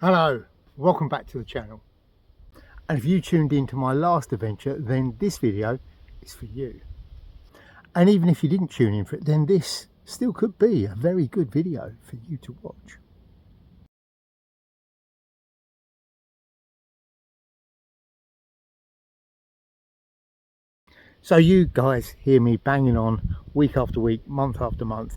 Hello, welcome back to the channel. And if you tuned into my last adventure, then this video is for you. And even if you didn't tune in for it, then this still could be a very good video for you to watch. So you guys hear me banging on week after week, month after month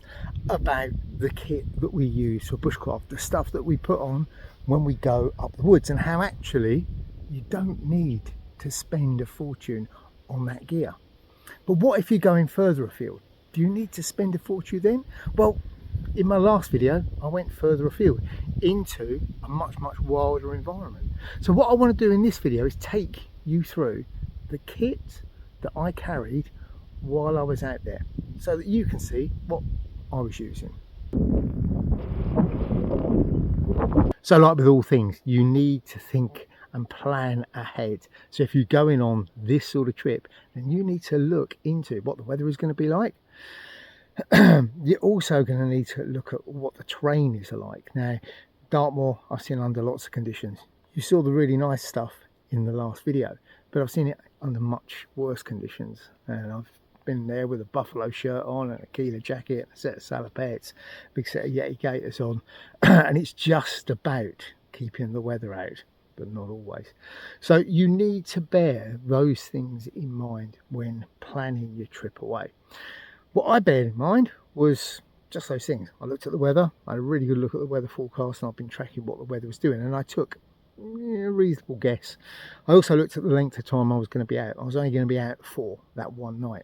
about the kit that we use for bushcraft, the stuff that we put on when we go up the woods, and how actually you don't need to spend a fortune on that gear. But what if you're going further afield? Do you need to spend a fortune then? Well, in my last video, I went further afield into a much wilder environment. So what I want to do in this video is take you through the kit that I carried while I was out there, so that you can see what I was using. So like with all things, you need to think and plan ahead. So if you're going on this sort of trip, then you need to look into what the weather is going to be like. You're also going to need to look at what the terrain is like. Now, Dartmoor, I've seen under lots of conditions. You saw the really nice stuff in the last video, but I've seen it under much worse conditions, and I've been there with a buffalo shirt on and a Keeler jacket, a set of salopettes, big set of Yeti gaiters on, and it's just about keeping the weather out, but not always. So you need to bear those things in mind when planning your trip away. What I bared in mind was just those things. I looked at the weather, I had a really good look at the weather forecast, and I've been tracking what the weather was doing, and I took a reasonable guess. I also looked at the length of time I was going to be out. I was only going to be out for that one night.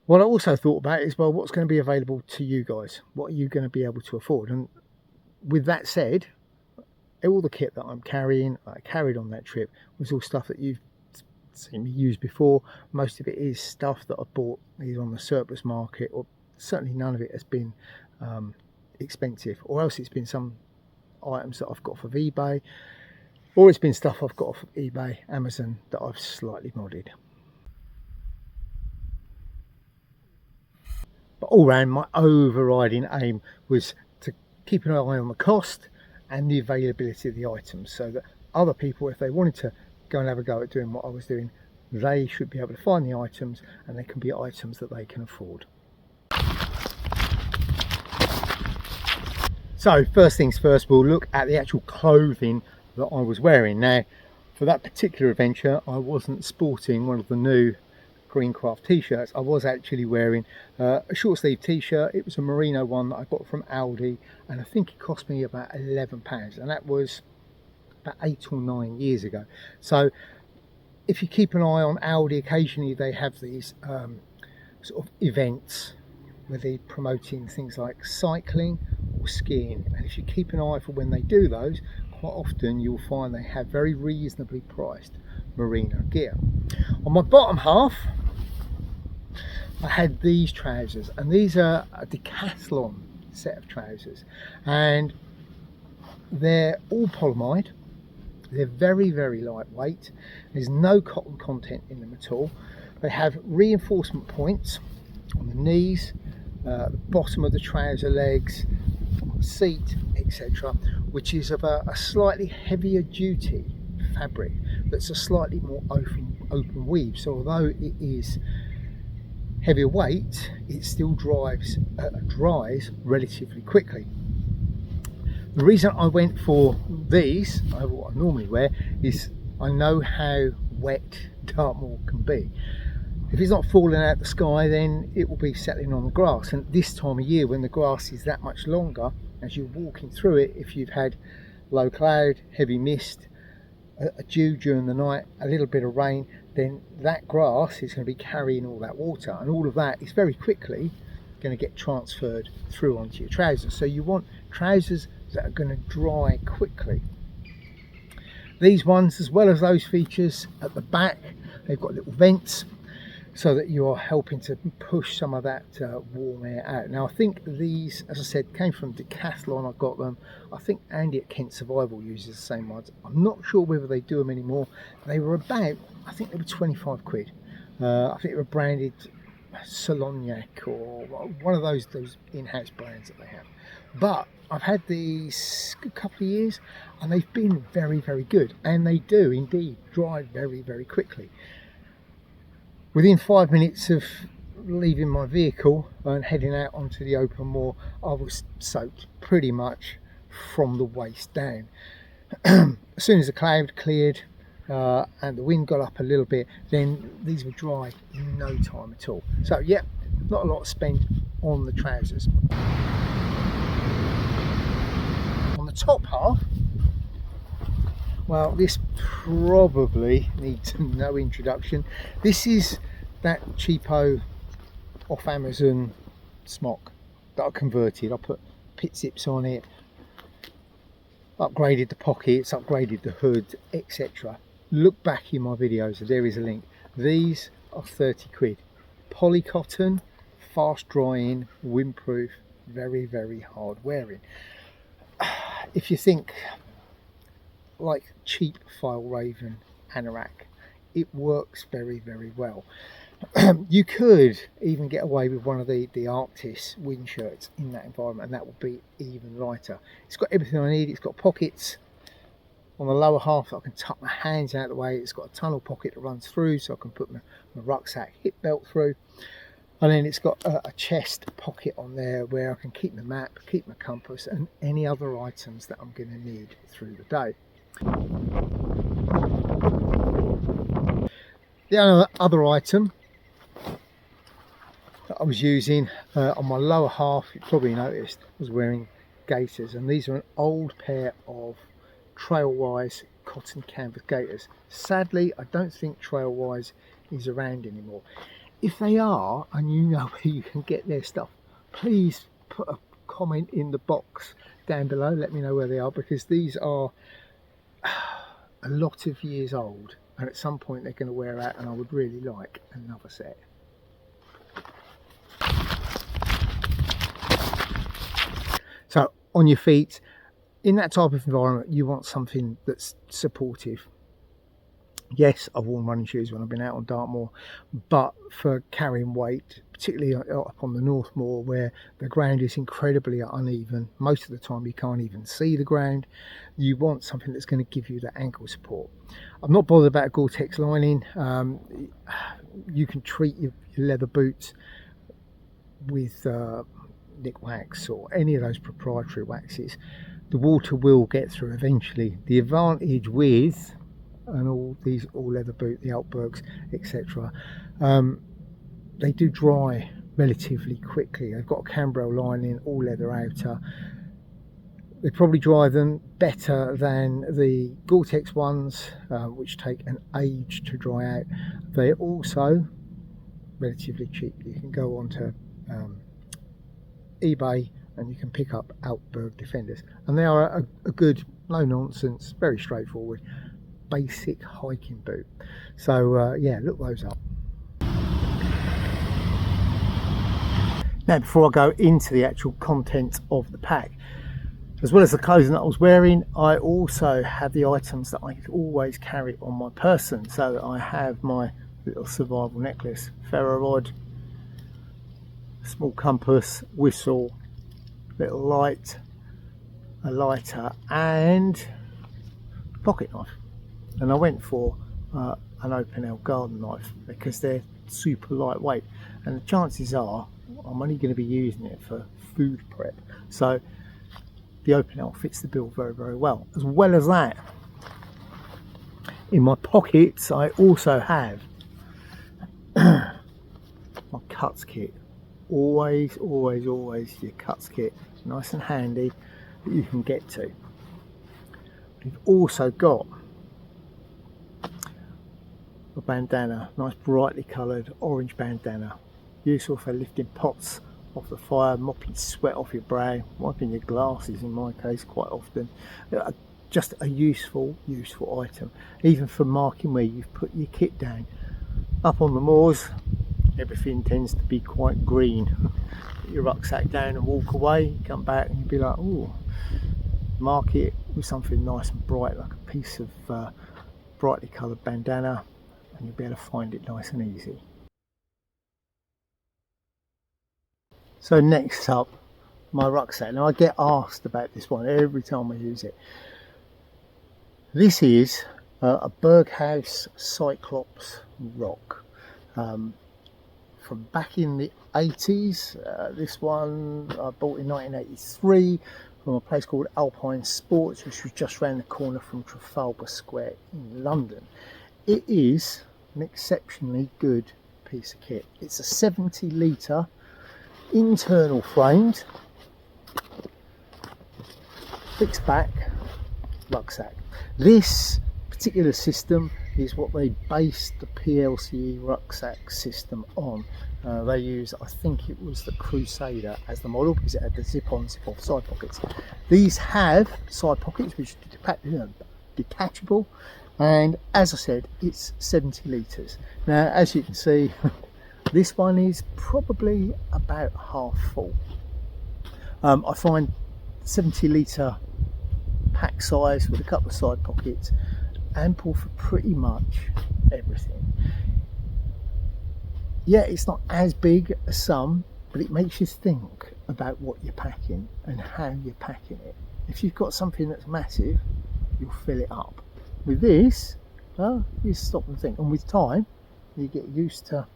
What I also thought about is, well, what's going to be available to you guys? What are you going to be able to afford? And with that said, all the kit that I'm carrying, I carried on that trip, was all stuff that you've seen me use before. Most of it is stuff that I bought either on the surplus market, or certainly none of it has been expensive, or else it's been some items that I've got off of eBay, or it's been stuff I've got off of eBay, Amazon, that I've slightly modded. But all round, my overriding aim was to keep an eye on the cost and the availability of the items, so that other people, if they wanted to go and have a go at doing what I was doing, they should be able to find the items, and they can be items that they can afford. So first things first, we'll look at the actual clothing that I was wearing. Now, for that particular adventure, I wasn't sporting one of the new Greencraft t-shirts. I was actually wearing a short sleeve t-shirt. It was a merino one that I got from Aldi, and I think it cost me about £11, and that was about 8 or 9 years ago. So if you keep an eye on Aldi, occasionally they have these sort of events where they're promoting things like cycling or skiing, and if you keep an eye for when they do those, quite often you'll find they have very reasonably priced merino gear. On my bottom half, I had these trousers, and these are a Decathlon set of trousers, and they're all polyamide. They're very lightweight. There's no cotton content in them at all. They have reinforcement points on the knees, the bottom of the trouser legs, seat, etc., which is of a slightly heavier duty fabric that's a slightly more open weave. So although it is heavier weight, it still dries relatively quickly. The reason I went for these over what I normally wear is I know how wet Dartmoor can be. If it's not falling out the sky, then it will be settling on the grass, and this time of year when the grass is that much longer, as you're walking through it, if you've had low cloud, heavy mist, a dew during the night, a little bit of rain, then that grass is going to be carrying all that water, and all of that is very quickly going to get transferred through onto your trousers. So you want trousers that are going to dry quickly. These ones, as well as those features at the back, they've got little vents so that you are helping to push some of that warm air out. Now I think these, as I said, came from Decathlon. I got them. I think Andy at Kent Survival uses the same ones. I'm not sure whether they do them anymore. They were about, I think they were 25 quid. I think they were branded Solognac or one of those in-house brands that they have. But I've had these a couple of years and they've been very, very good, and they do indeed dry very, very quickly. Within 5 minutes of leaving my vehicle and heading out onto the open moor, I was soaked pretty much from the waist down. As soon as the cloud cleared and the wind got up a little bit, then these were dry in no time at all. So yeah, not a lot spent on the trousers. On the top half, well, this probably needs no introduction. This is that cheapo off Amazon smock that I converted. I put pit zips on it, upgraded the pockets, upgraded the hood, etc. Look back in my videos, there is a link. These are 30 quid. Poly cotton, fast drying, windproof, very, very hard wearing. If you think like cheap Fjällräven anorak, it works very, very well. You could even get away with one of the Arctis wind shirts in that environment, and that will be even lighter. It's got everything I need. It's got pockets on the lower half that I can tuck my hands out of the way. It's got a tunnel pocket that runs through so I can put my rucksack hip belt through, and then it's got a chest pocket on there where I can keep my map, keep my compass, and any other items that I'm going to need through the day. The other item that I was using on my lower half, you probably noticed, was wearing gaiters, and these are an old pair of Trailwise cotton canvas gaiters. Sadly, I don't think Trailwise is around anymore. If they are, and you know where you can get their stuff, please put a comment in the box down below. Let me know where they are, because these are a lot of years old, and at some point they're going to wear out, and I would really like another set. So on your feet, in that type of environment, you want something that's supportive. Yes, I've worn running shoes when I've been out on Dartmoor, but for carrying weight, particularly up on the North Moor where the ground is incredibly uneven, most of the time you can't even see the ground, you want something that's going to give you that ankle support. I'm not bothered about Gore-Tex lining. You can treat your leather boots with Nick wax or any of those proprietary waxes. The water will get through eventually. The advantage with and all these all leather boot, the Altbergs, etc., they do dry relatively quickly. They've got a cambrel lining, all leather outer. They probably dry them better than the Gore-Tex ones, which take an age to dry out. They're also relatively cheap. You can go onto eBay and you can pick up Altberg Defenders, and they are a good, no nonsense, very straightforward basic hiking boot. So yeah, look those up. Now, before I go into the actual content of the pack, as well as the clothing that I was wearing, I also have the items that I always carry on my person. So I have my little survival necklace, ferro rod, small compass, whistle, little light, a lighter, and pocket knife. And I went for an open L garden knife because they're super lightweight, and the chances are I'm only going to be using it for food prep, so the open L fits the bill very, very well. As well as that, in my pockets I also have my cuts kit. Always your cuts kit, nice and handy, that you can get to. We've also got a bandana, nice brightly coloured orange bandana, useful for lifting pots off the fire, mopping sweat off your brow, wiping your glasses in my case quite often. Just a useful item, even for marking where you've put your kit down. Up on the moors, everything tends to be quite green. Put your rucksack down and walk away, come back and you'll be like, oh, mark it with something nice and bright, like a piece of brightly coloured bandana, and you'll be able to find it nice and easy. So next up, my rucksack. Now I get asked about this one every time I use it. This is a Berghaus Cyclops rock from back in the 80s. This one I bought in 1983 from a place called Alpine Sports, which was just round the corner from Trafalgar Square in London. It is an exceptionally good piece of kit. It's a 70 litre internal framed fixed back rucksack. This particular system is what they based the PLCE rucksack system on. They use, I think it was the Crusader as the model, because it had the zip-on, zip-off side pockets. These have side pockets which are detachable, and as I said, it's 70 litres. Now, as you can see, this one is probably about half full. I find 70 litre pack size with a couple of side pockets ample for pretty much everything. Yeah, it's not as big as some, but it makes you think about what you're packing and how you're packing it. If you've got something that's massive, you'll fill it up. With this, well, you stop and think, and with time you get used to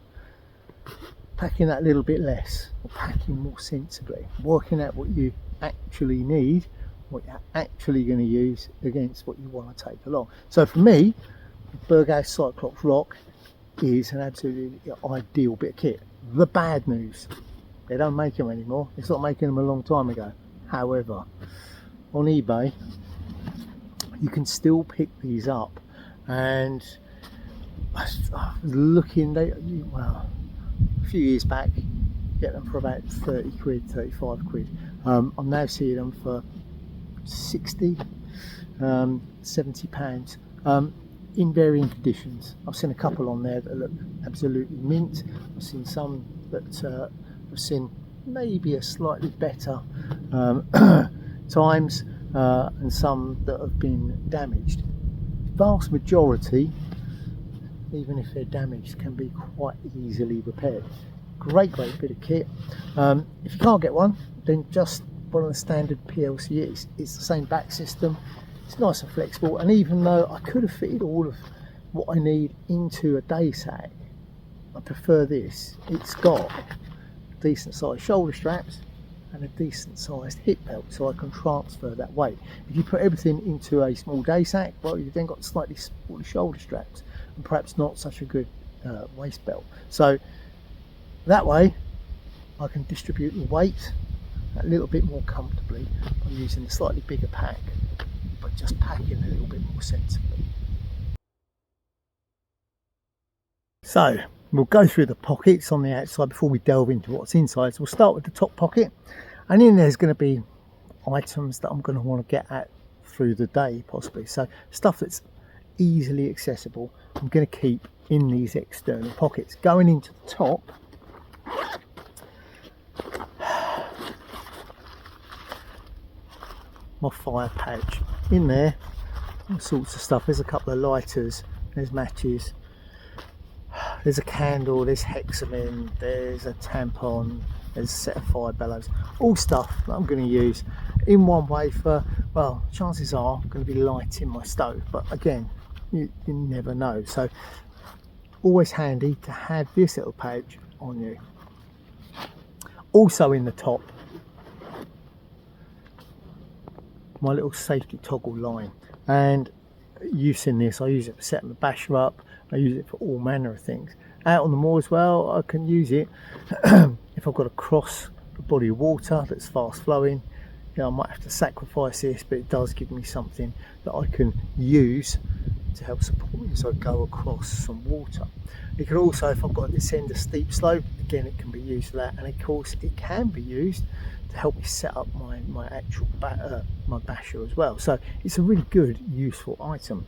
packing that little bit less, or packing more sensibly, working out what you actually need, what you're actually going to use against what you want to take along. So for me, the Berghaus Cyclops Rock is an absolutely ideal bit of kit. The bad news, they don't make them anymore. They stopped making them a long time ago. However, on eBay you can still pick these up, and I was looking, well, a few years back, get them for about 30 quid, 35 quid. I'm now seeing them for 60, 70 pounds, in varying conditions. I've seen a couple on there that look absolutely mint. I've seen some that I've seen maybe a slightly better times, and some that have been damaged. The vast majority, even if they're damaged, can be quite easily repaired. Great bit of kit. If you can't get one, then just one of the standard PLCEs. It's the same back system. It's nice and flexible, and even though I could have fitted all of what I need into a day sack, I prefer this. It's got decent sized shoulder straps and a decent sized hip belt, so I can transfer that weight. If you put everything into a small day sack, well, you've then got slightly smaller shoulder straps and perhaps not such a good waist belt. So that way I can distribute the weight a little bit more comfortably by using a slightly bigger pack, but just packing a little bit more sensibly. So we'll go through the pockets on the outside before we delve into what's inside. So we'll start with the top pocket, and in there's going to be items that I'm going to want to get at through the day possibly. So stuff that's easily accessible, I'm going to keep in these external pockets. Going into the top, my fire pouch. In there, all sorts of stuff. There's a couple of lighters, there's matches, there's a candle, there's hexamine, there's a tampon, there's a set of fire bellows. All stuff that I'm going to use in one way for, well, chances are I'm going to be lighting my stove, but again, you never know. So always handy to have this little pouch on you. Also in the top, my little safety toggle line, and you've seen this. I use it for setting the basher up. I use it for all manner of things. Out on the moor as well, I can use it if I've got to cross a body of water that's fast flowing. You know, I might have to sacrifice this, but it does give me something that I can use to help support me as I go across some water. It can also, if I've got to descend a steep slope, again it can be used for that, and of course it can be used to help me set up my actual my basher as well. So it's a really good, useful item.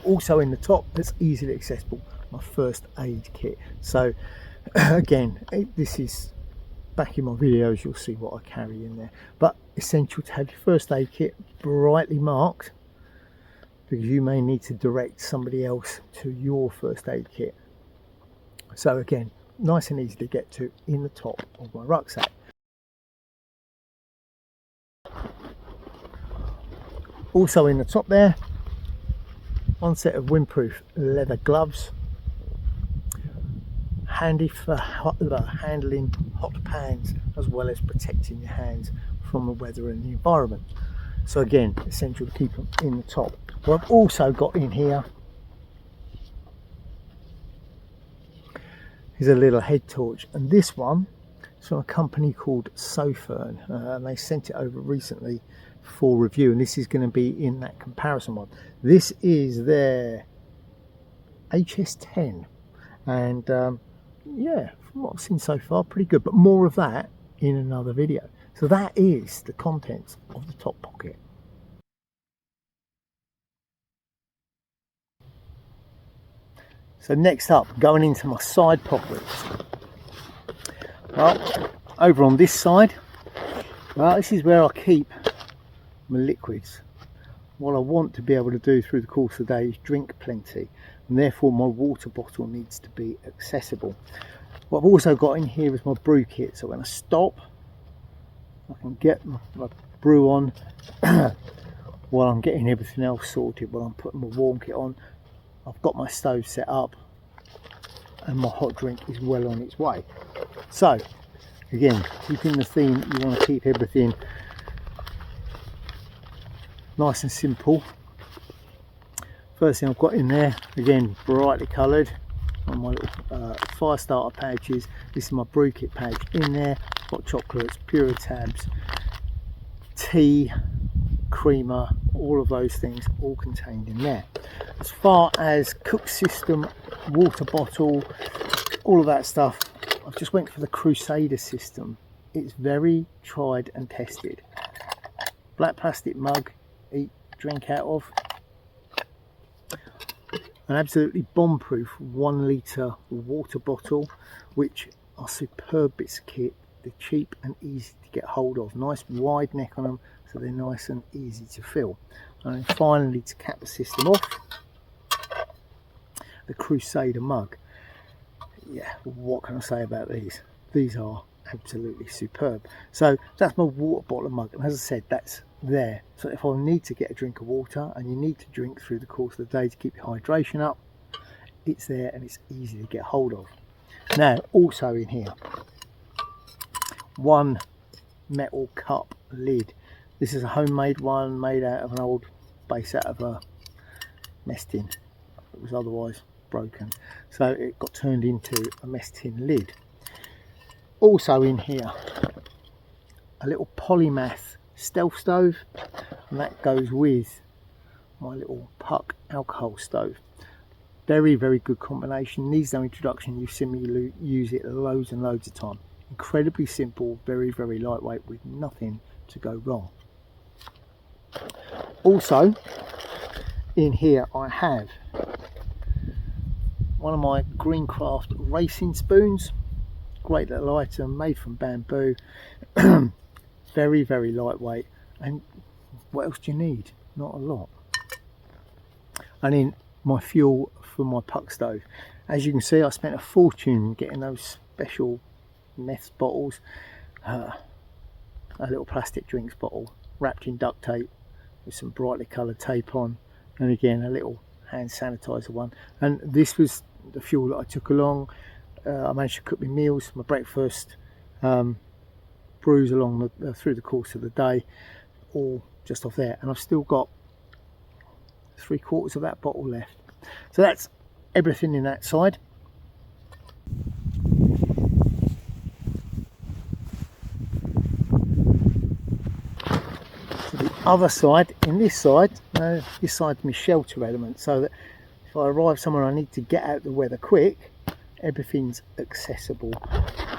Also in the top, that's easily accessible, my first aid kit. So again, this is back in my videos, you'll see what I carry in there, but essential to have your first aid kit brightly marked, because you may need to direct somebody else to your first aid kit. So again, nice and easy to get to in the top of my rucksack. Also in the top there, one set of windproof leather gloves, handy for handling hot pans as well as protecting your hands from the weather and the environment. So again, essential to keep them in the top. What I've also got in here is a little head torch, and this one is from a company called Sofern, and they sent it over recently for review, and this is going to be in that comparison one. This is their HS10, and yeah, from what I've seen so far, pretty good, but more of that in another video. So that is the contents of the top pocket. So next up, going into my side pockets. Well, over on this side, well, this is where I keep my liquids. What I want to be able to do through the course of the day is drink plenty, and therefore my water bottle needs to be accessible. What I've also got in here is my brew kit, so when I stop I can get my brew on while I'm getting everything else sorted. While I'm putting my warm kit on, I've got my stove set up and my hot drink is well on its way. So again, keeping the theme, you want to keep everything nice and simple. First thing I've got in there, again brightly coloured, on my little fire starter pouches. This is my brew kit pouch. In there got chocolates, pure tabs, tea, creamer, all of those things all contained in there. As far as cook system, water bottle, all of that stuff, I've just went for the Crusader system. It's very tried and tested. Black plastic mug, eat, drink out of. An absolutely bomb-proof 1 litre water bottle, which are superb bits of kit. They're cheap and easy to get hold of. Nice wide neck on them, so they're nice and easy to fill. And then finally, to cap the system off, the Crusader mug. Yeah, what can I say about these? These are absolutely superb. So that's my water bottle mug, and as I said, that's there. So if I need to get a drink of water, and you need to drink through the course of the day to keep your hydration up, it's there and it's easy to get hold of. Now, also in here, one metal cup lid. This is a homemade one made out of an old base out of a mess tin. It was otherwise broken, so it got turned into a mess tin lid. Also in here, a little polymath stealth stove, and that goes with my little Puck alcohol stove. Very, very good combination. Needs no introduction. You've seen me use it loads and loads of time. Incredibly simple, very, very lightweight, with nothing to go wrong. Also in here I have one of my Greencraft racing spoons. Great little item, made from bamboo. Very, very lightweight, and what else do you need? Not a lot. And in my fuel for my Puck stove, as you can see, I spent a fortune getting those special meth bottles. A little plastic drinks bottle wrapped in duct tape with some brightly coloured tape on, and again a little hand sanitizer one. And this was the fuel that I took along. I managed to cook my meals, my breakfast, brews along through the course of the day, all just off there, and I've still got 3/4 of that bottle left. So that's everything in that side. So the other side, in this side, this side's my shelter element, so that if I arrive somewhere I need to get out the weather quick, everything's accessible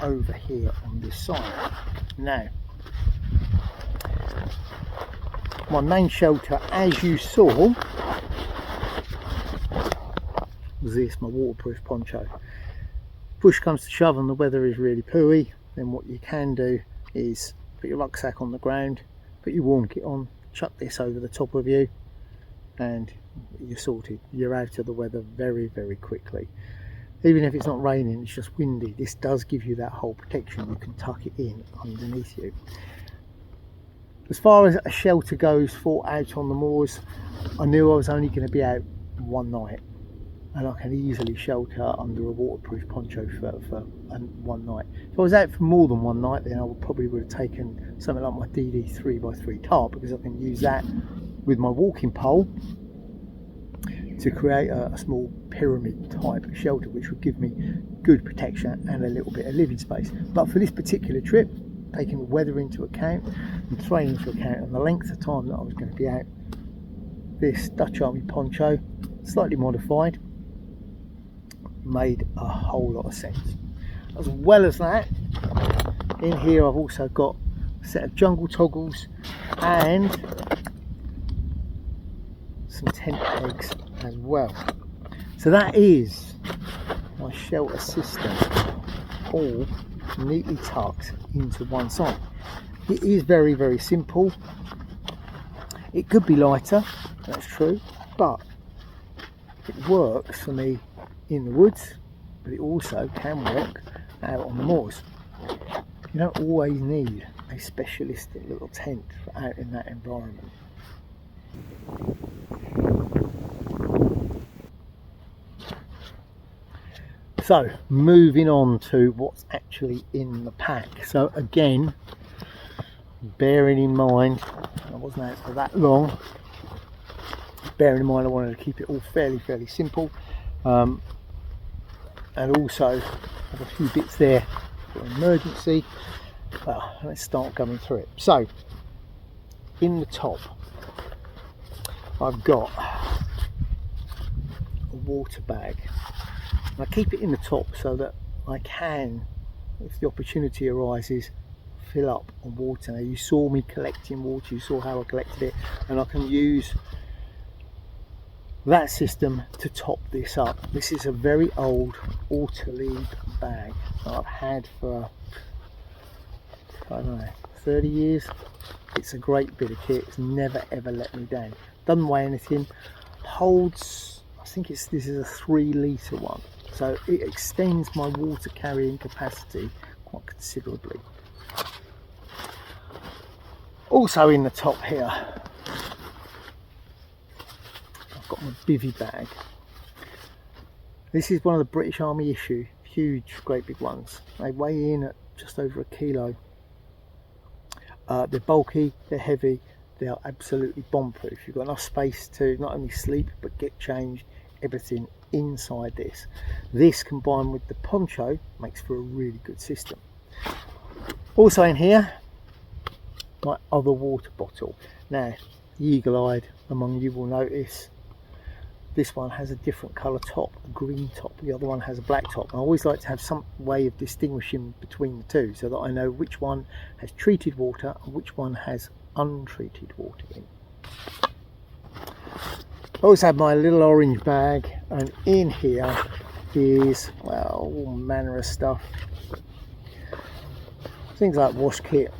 over here on this side. Now, my main shelter, as you saw, was this, my waterproof poncho. Push comes to shove and the weather is really pooey, then what you can do is put your rucksack on the ground, put your warm kit on, chuck this over the top of you, and you're sorted. You're out of the weather very, very quickly. even if it's not raining, it's just windy, this does give you that whole protection. You can tuck it in underneath you. As far as a shelter goes for out on the moors, I knew I was only going to be out one night, and I can easily shelter under a waterproof poncho for one night. If I was out for more than one night, then I probably would have taken something like my DD 3x3 tarp, because I can use that with my walking pole to create a small pyramid type shelter, which would give me good protection and a little bit of living space. But for this particular trip, taking the weather into account and throwing into account and the length of time that I was going to be out, this Dutch Army poncho, slightly modified, made a whole lot of sense. As well as that, in here I've also got a set of jungle toggles and some tent pegs as well. So that is my shelter system, all neatly tucked into one side. It is very, very simple. It could be lighter, that's true, but it works for me in the woods, but it also can work out on the moors. You don't always need a specialistic little tent for out in that environment. So moving on to what's actually in the pack. So again, bearing in mind I wasn't out for that long, bearing in mind I wanted to keep it all fairly simple, and also have a few bits there for emergency. Well, let's start going through it. So in the top I've got a water bag. I keep it in the top so that I can, if the opportunity arises, fill up on water. Now you saw me collecting water, you saw how I collected it, and I can use that system to top this up. This is a very old Autoliv bag that I've had for, I don't know, 30 years. It's a great bit of kit, it's never ever let me down. Doesn't weigh anything, holds, I think this is a 3 litre one. So it extends my water carrying capacity quite considerably. Also in the top here, I've got my bivvy bag. This is one of the British Army issue, huge, great big ones. They weigh in at just over 1 kilo. They're bulky, they're heavy, they are absolutely bomb proof. You've got enough space to not only sleep but get changed, everything inside this. This combined with the poncho makes for a really good system. Also in here, my other water bottle. Now the eagle-eyed among you will notice this one has a different colour top, a green top. The other one has a black top. I always like to have some way of distinguishing between the two so that I know which one has treated water and which one has untreated water in. I also have my little orange bag, and in here is, well, all manner of stuff. Things like wash kit,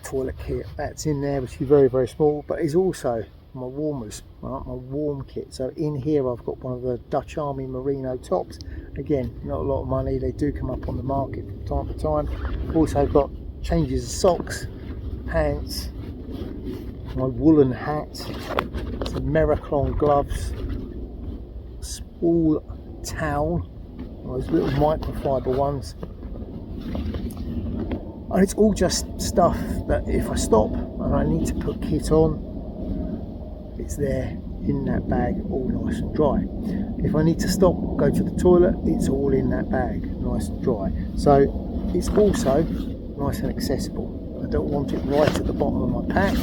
toilet kit, that's in there, which is very small, but it's also my warmers, right, my warm kit. So in here I've got one of the Dutch Army merino tops. Again, not a lot of money, they do come up on the market from time to time. Also got changes of socks, pants, my woolen hat, some Mericlon gloves, spool towel, those little microfiber ones, and it's all just stuff that if I stop and I need to put kit on, it's there in that bag, all nice and dry. If I need to stop, go to the toilet, it's all in that bag, nice and dry. So it's also nice and accessible. I don't want it right at the bottom of my pack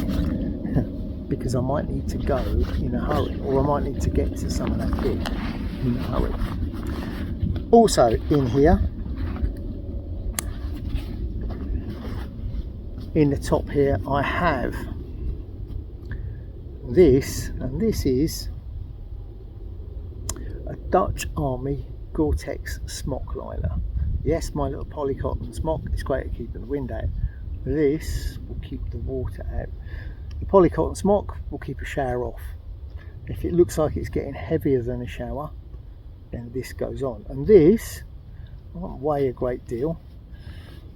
because I might need to go in a hurry, or I might need to get to some of that kit in a hurry. Also in here, in the top here, I have this, and this is a Dutch Army Gore-Tex smock liner. Yes, my little polycotton smock is great at keeping the wind out. This will keep the water out. The polycotton smock will keep a shower off. If it looks like it's getting heavier than a shower, then this goes on, and this won't weigh a great deal,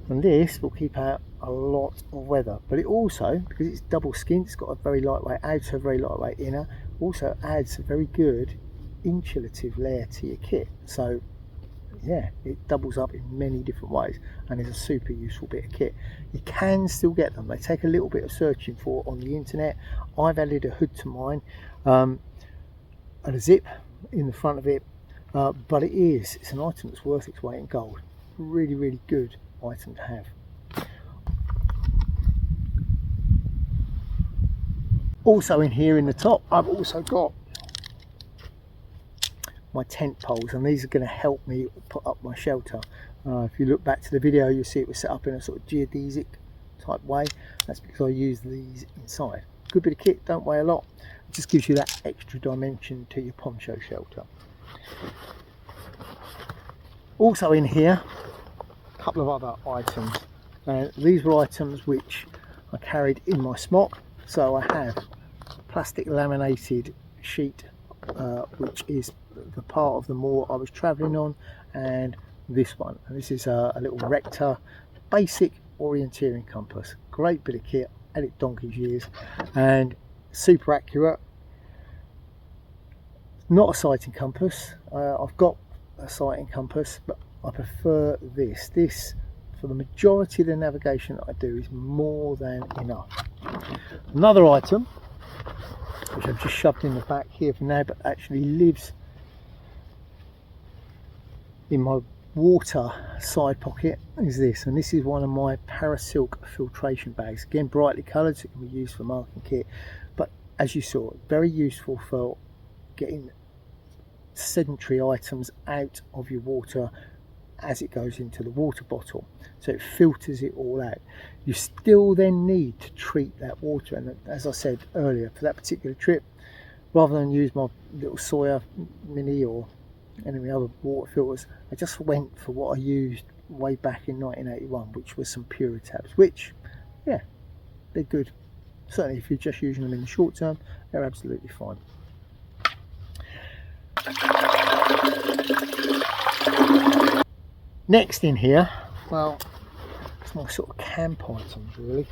and this will keep out a lot of weather. But it also, because it's double skinned, it's got a very lightweight outer, very lightweight inner, also adds a very good insulative layer to your kit. So yeah, it doubles up in many different ways and is a super useful bit of kit. You can still get them. They take a little bit of searching for on the internet. I've added a hood to mine and a zip in the front of it, but it's an item that's worth its weight in gold. Really, really good item to have. Also in here in the top, I've also got my tent poles, and these are going to help me put up my shelter. If you look back to the video, you'll see it was set up in a sort of geodesic type way. That's because I use these inside. Good bit of kit, don't weigh a lot. It just gives you that extra dimension to your poncho shelter. Also in here, a couple of other items. These were items which I carried in my smock. So I have a plastic laminated sheet, which is the part of the moor I was travelling on, and this one. And this is a little Rector basic orienteering compass. Great bit of kit, had it donkey's years, and super accurate. Not a sighting compass. I've got a sighting compass, but I prefer this. This, for the majority of the navigation that I do, is more than enough. Another item, which I've just shoved in the back here for now, but actually lives in my water side pocket, is this. And this is one of my Parasilk filtration bags. Again, brightly coloured, so it can be used for marking kit. But as you saw, very useful for getting sedentary items out of your water as it goes into the water bottle, so it filters it all out. You still then need to treat that water, and as I said earlier, for that particular trip, rather than use my little Sawyer Mini or any other water filters, I just went for what I used way back in 1981, which was some Puritabs, which, yeah, they're good. Certainly if you're just using them in the short term, they're absolutely fine. Next in here, well, it's my sort of camp items really.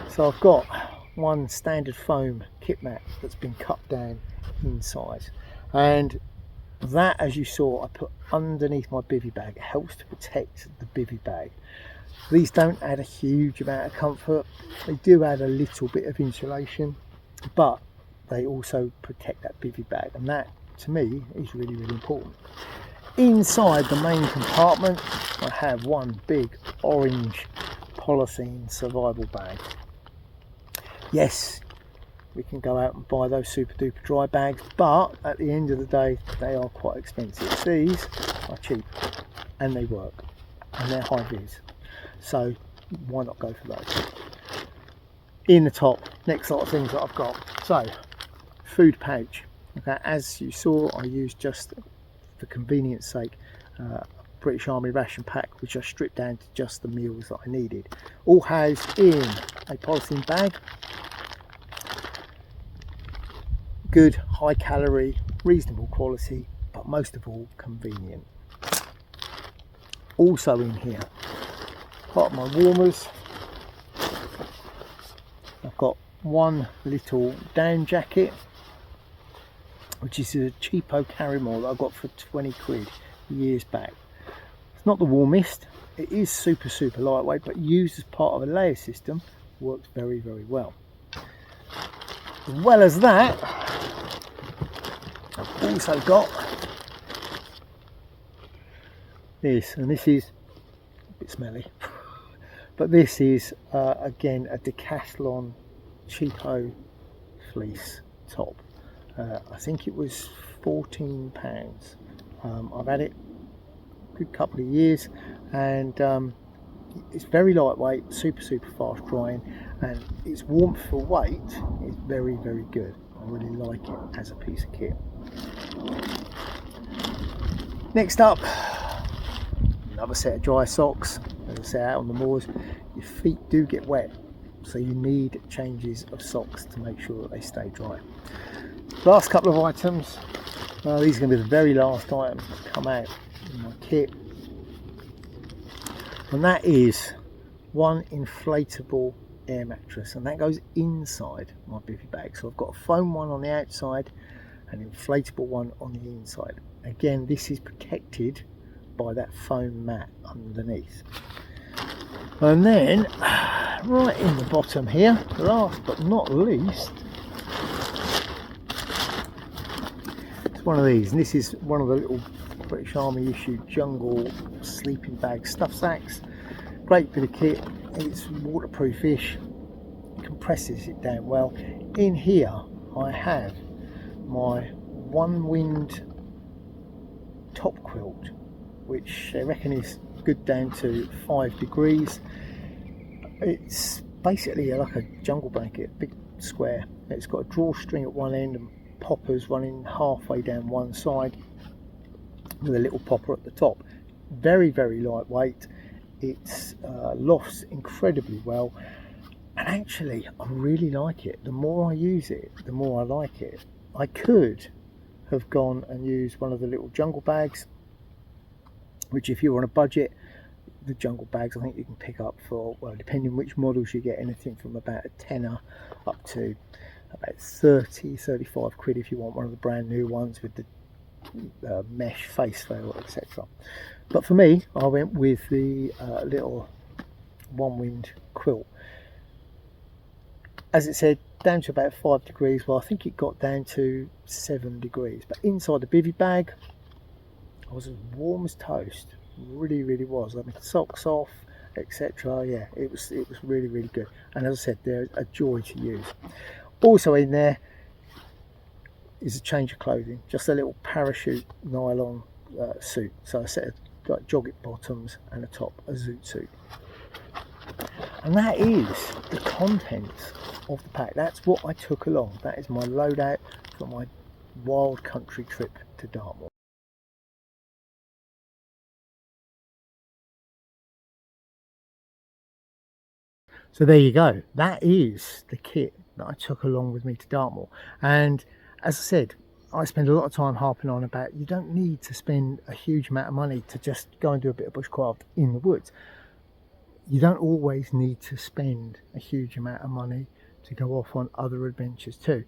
So I've got one standard foam kit mat that's been cut down inside, and that, as you saw, I put underneath my bivvy bag. It helps to protect the bivvy bag. These don't add a huge amount of comfort. They do add a little bit of insulation, but they also protect that bivvy bag, and that to me is really, really important. Inside the main compartment, I have one big orange polythene survival bag. Yes, we can go out and buy those super duper dry bags, but at the end of the day, they are quite expensive. These are cheap and they work and they're high vis, so why not go for those? In the top, next lot of things that I've got. So, food pouch. Okay, as you saw, I used, just for convenience sake, a British Army ration pack, which I stripped down to just the meals that I needed. All housed in a polythene bag. Good, high calorie, reasonable quality, but most of all convenient. Also in here, part of my warmers, I've got one little down jacket, which is a cheapo Carrymore that I got for 20 quid years back. It's not the warmest, it is super, super lightweight, but used as part of a layer system, works very, very well. As well as that, I've also got this, and this is a bit smelly, but this is again a Decathlon cheapo fleece top. I think it was £14. I've had it a good couple of years, and it's very lightweight, super, super fast drying, and its warmth for weight is very, very good. I really like it as a piece of kit. Next up, another set of dry socks. As I say, out on the moors, your feet do get wet, so you need changes of socks to make sure that they stay dry. Last couple of items, These are going to be the very last items that come out in my kit, and that is one inflatable air mattress, and that goes inside my bivvy bag. So I've got a foam one on the outside, an inflatable one on the inside. Again, this is protected by that foam mat underneath. And then right in the bottom here, last but not least, it's one of these, and this is one of the little British Army issued jungle sleeping bag stuff sacks. Great bit of kit. It's waterproof-ish, compresses it down well. In here I have my One Wind top quilt, which they reckon is good down to 5 degrees. It's basically like a jungle blanket, big square. It's got a drawstring at one end and poppers running halfway down one side with a little popper at the top. Very, very lightweight. It lofts incredibly well, and actually I really like it. The more I use it, the more I like it. I could have gone and used one of the little jungle bags, which if you're on a budget, the jungle bags I think you can pick up for, well, depending which models you get, anything from about a tenner up to about 30-35 quid if you want one of the brand new ones with the mesh face veil, etc. But for me, I went with the little One Wind quilt. As it said, down to about 5 degrees. Well, I think it got down to 7 degrees. But inside the bivvy bag, I was as warm as toast. Really, really was. I mean, socks off, etc. Yeah, it was really, really good. And as I said, they're a joy to use. Also in there is a change of clothing, just a little parachute nylon suit. So I set of like jogging bottoms and a top, a zoot suit. And that is the contents of the pack. That's what I took along. That is my loadout for my wild country trip to Dartmoor. So there you go. That is the kit that I took along with me to Dartmoor. And as I said, I spend a lot of time harping on about you don't need to spend a huge amount of money to just go and do a bit of bushcraft in the woods. You don't always need to spend a huge amount of money to go off on other adventures too.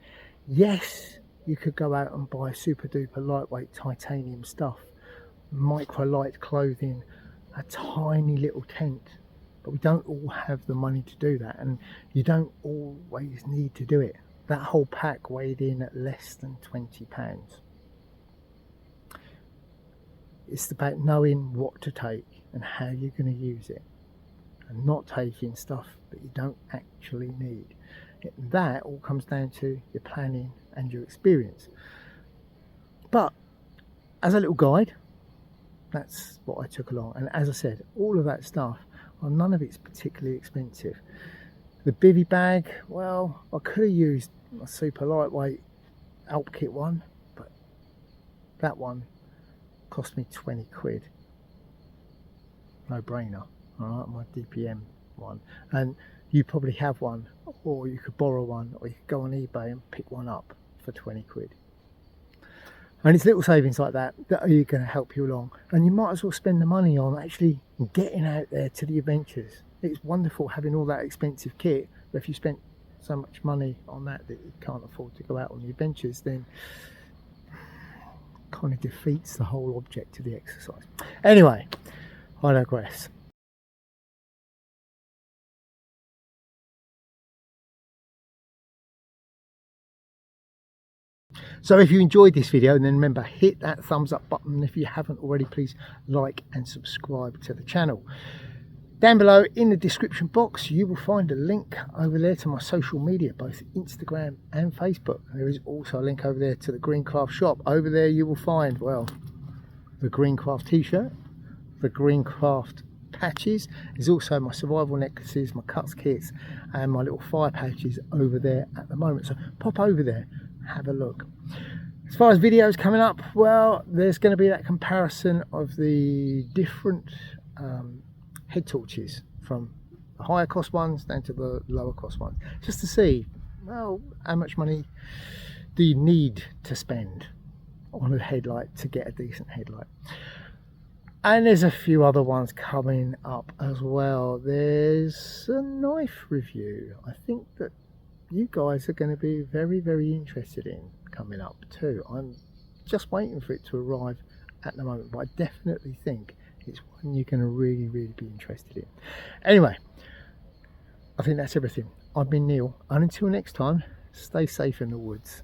Yes, you could go out and buy super duper lightweight titanium stuff, micro light clothing, a tiny little tent, but we don't all have the money to do that, and you don't always need to do it. That whole pack weighed in at less than £20. It's about knowing what to take and how you're going to use it, and not taking stuff that you don't actually need. That all comes down to your planning and your experience. But as a little guide, that's what I took along. And as I said, all of that stuff, well, none of it's particularly expensive. The bivvy bag, well, I could have used a super lightweight Alp Kit one, but that one cost me 20 quid. No brainer. Alright, my DPM one. And you probably have one, or you could borrow one, or you could go on eBay and pick one up for 20 quid. And it's little savings like that that are going to help you along. And you might as well spend the money on actually getting out there to the adventures. It's wonderful having all that expensive kit, but if you spent so much money on that you can't afford to go out on the adventures, then kind of defeats the whole object of the exercise. Anyway, I digress. So if you enjoyed this video, then remember, hit that thumbs up button. If you haven't already, please like and subscribe to the channel. Down below in the description box, you will find a link over there to my social media, both Instagram and Facebook. There is also a link over there to the Greencraft Shop. Over there you will find, well, the Greencraft t-shirt, the Greencraft patches. There's also my survival necklaces, my cuts kits, and my little fire pouches over there at the moment. So pop over there, have a look. As far as videos coming up, well, there's going to be that comparison of the different head torches, from the higher cost ones down to the lower cost ones, just to see, well, how much money do you need to spend on a headlight to get a decent headlight. And there's a few other ones coming up as well. There's a knife review I think that you guys are going to be very, very interested in coming up too. I'm just waiting for it to arrive at the moment, but I definitely think it's one you're going to really, really be interested in. Anyway, I think that's everything. I've been Neil, and until next time, stay safe in the woods.